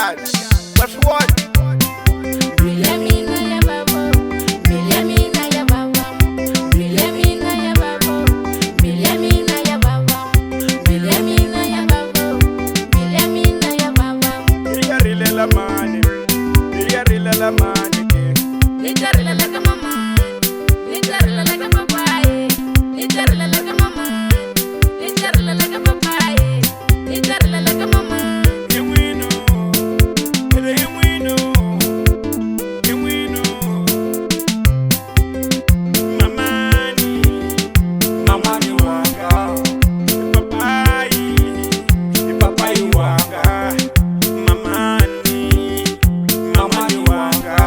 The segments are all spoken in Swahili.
novidades. What's what? Yiamina ya vava, yiamina ya vava, yiamina ya vava, yiamina ya vava, yiamina ya vava, yiamina ya vava. Rile la mani ke. Litarila la mama, litarila la papai, litarila la mama, litarila la papai, litarila la mama. Yemwino, yemwino, yemwino. Mamani wanga, papai wanga. Mamani wanga,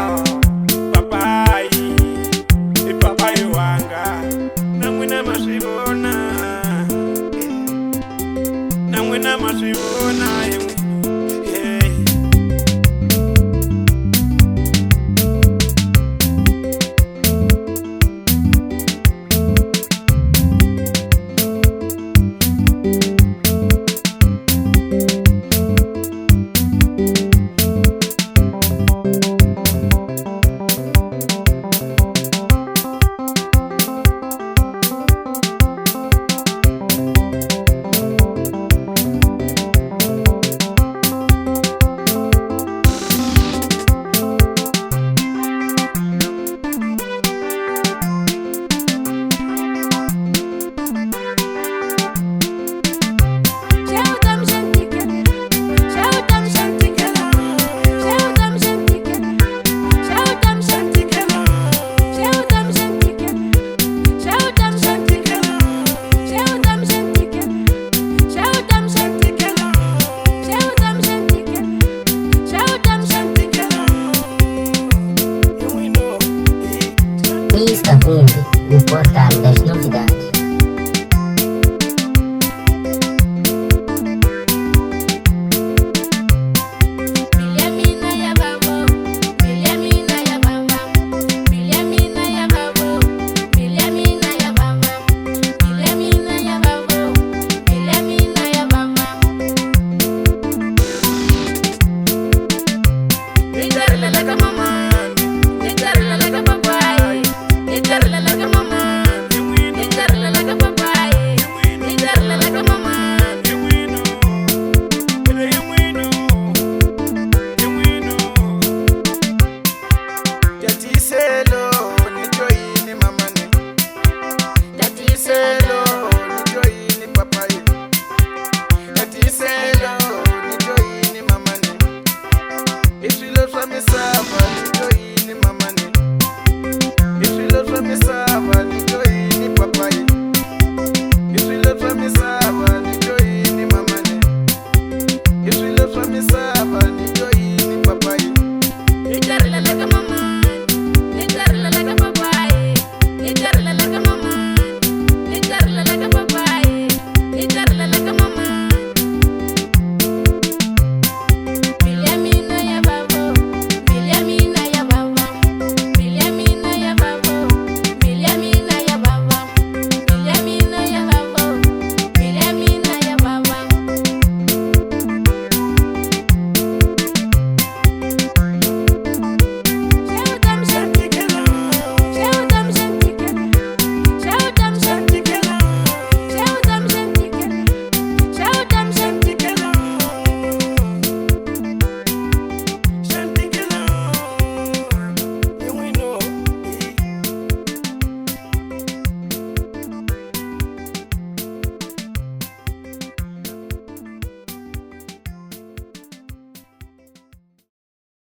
papai wanga. Namwina masibona, namwina masibona. Cumbe, o portal das novidades.